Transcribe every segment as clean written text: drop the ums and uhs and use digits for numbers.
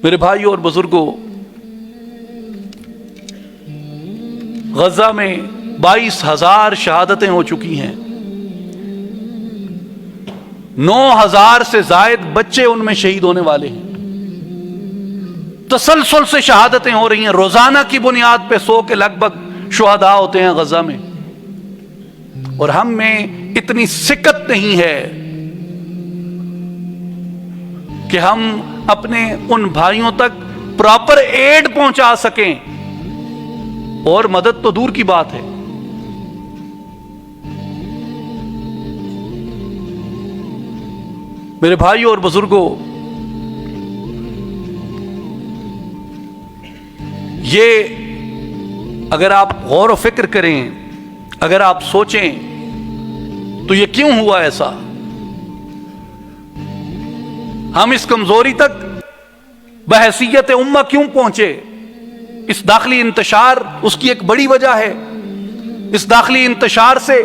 میرے بھائیوں اور بزرگوں، غزہ میں 22,000 شہادتیں ہو چکی ہیں، 9,000 سے زائد بچے ان میں شہید ہونے والے ہیں، تسلسل سے شہادتیں ہو رہی ہیں، روزانہ کی بنیاد پہ 100 کے لگ بھگ شہداء ہوتے ہیں غزہ میں، اور ہم میں اتنی سکت نہیں ہے کہ ہم اپنے ان بھائیوں تک پراپر ایڈ پہنچا سکیں، اور مدد تو دور کی بات ہے۔ میرے بھائیوں اور بزرگوں، یہ اگر آپ غور و فکر کریں، اگر آپ سوچیں تو یہ کیوں ہوا ایسا؟ ہم اس کمزوری تک بحیثیت امہ کیوں پہنچے؟ اس داخلی انتشار اس کی ایک بڑی وجہ ہے۔ اس داخلی انتشار سے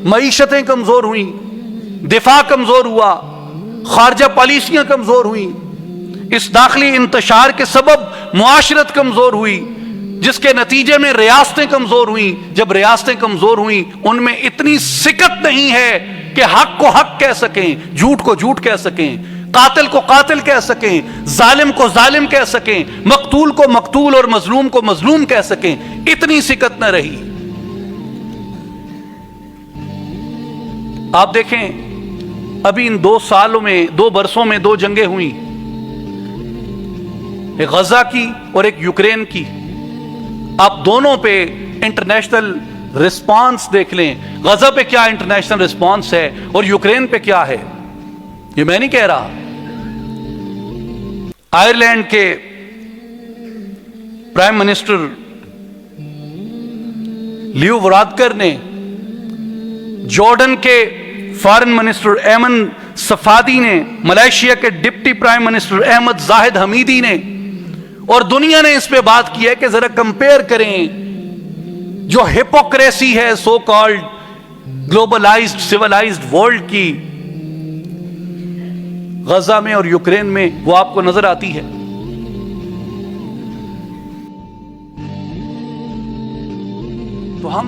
معیشتیں کمزور ہوئیں، دفاع کمزور ہوا، خارجہ پالیسیاں کمزور ہوئیں، اس داخلی انتشار کے سبب معاشرت کمزور ہوئی، جس کے نتیجے میں ریاستیں کمزور ہوئیں۔ جب ریاستیں کمزور ہوئیں، ان میں اتنی سکت نہیں ہے کہ حق کو حق کہہ سکیں، جھوٹ کو جھوٹ کہہ سکیں، قاتل کو قاتل کہہ سکیں، ظالم کو ظالم کہہ سکیں، مقتول کو مقتول اور مظلوم کو مظلوم کہہ سکیں۔ اتنی سکت نہ رہی۔ آپ دیکھیں، ابھی ان 2 سالوں میں، 2 برسوں میں 2 جنگیں ہوئیں، ایک غزہ کی اور ایک یوکرین کی۔ آپ دونوں پہ انٹرنیشنل رسپانس دیکھ لیں، غزہ پہ کیا انٹرنیشنل رسپانس ہے اور یوکرین پہ کیا ہے۔ یہ میں نہیں کہہ رہا، آئرلینڈ کے پرائم منسٹر لیو ورادکر نے، جارڈن کے فارن منسٹر ایمن صفادی نے، ملائیشیا کے ڈپٹی پرائم منسٹر احمد زاہد حمیدی نے، اور دنیا نے اس پہ بات کی ہے کہ ذرا کمپیئر کریں جو ہپوکریسی ہے so called globalised civilised world کی، غزہ میں اور یوکرین میں وہ آپ کو نظر آتی ہے۔ تو ہم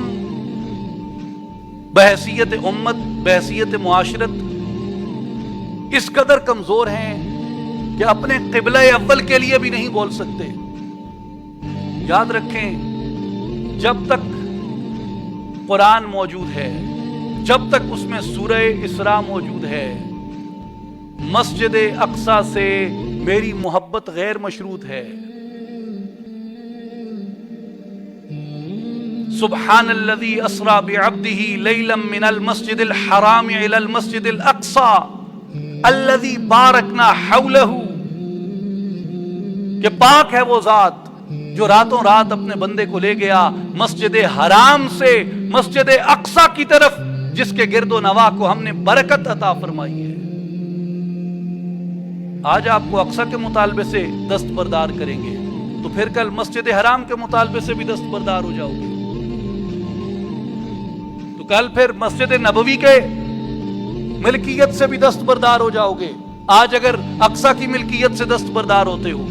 بحیثیت امت، بحیثیت معاشرت اس قدر کمزور ہیں کہ اپنے قبلہ اول کے لیے بھی نہیں بول سکتے۔ یاد رکھیں، جب تک قرآن موجود ہے، جب تک اس میں سورہ اسراء موجود ہے، مسجد اقصی سے میری محبت غیر مشروط ہے۔ سبحان الذی اسری بعبدہ لیلا من المسجد الحرام الی المسجد الاقصی الذی بارکنا حولہ، کہ پاک ہے وہ ذات جو راتوں رات اپنے بندے کو لے گیا مسجد حرام سے مسجد اقصی کی طرف، جس کے گرد و نواح کو ہم نے برکت عطا فرمائی ہے۔ آج آپ کو اقصی کے مطالبے سے دستبردار کریں گے تو پھر کل مسجد حرام کے مطالبے سے بھی دستبردار ہو جاؤ گے، تو کل پھر مسجد نبوی کے ملکیت سے بھی دستبردار ہو جاؤ گے۔ آج اگر اقصی کی ملکیت سے دستبردار ہوتے ہو،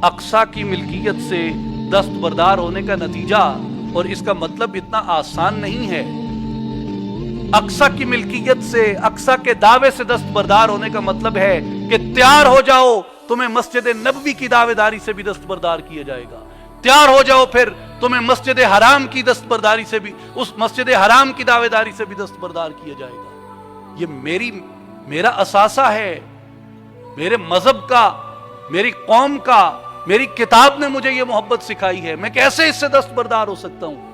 اقصی کی ملکیت سے دستبردار ہونے کا نتیجہ اور اس کا مطلب اتنا آسان نہیں ہے۔ اقصی کی ملکیت سے، اقصی کے دعوے سے دستبردار ہونے کا مطلب ہے کہ تیار ہو جاؤ، تمہیں مسجد نبوی کی دعوے داری سے بھی دستبردار کیا جائے گا۔ تیار ہو جاؤ، پھر تمہیں مسجد حرام کی دستبرداری سے بھی، اس مسجد حرام کی دعوے داری سے بھی دستبردار کیا جائے گا۔ یہ میرا اثاثہ ہے، میرے مذہب کا، میری قوم کا، میری کتاب نے مجھے یہ محبت سکھائی ہے، میں کیسے اس سے دستبردار ہو سکتا ہوں؟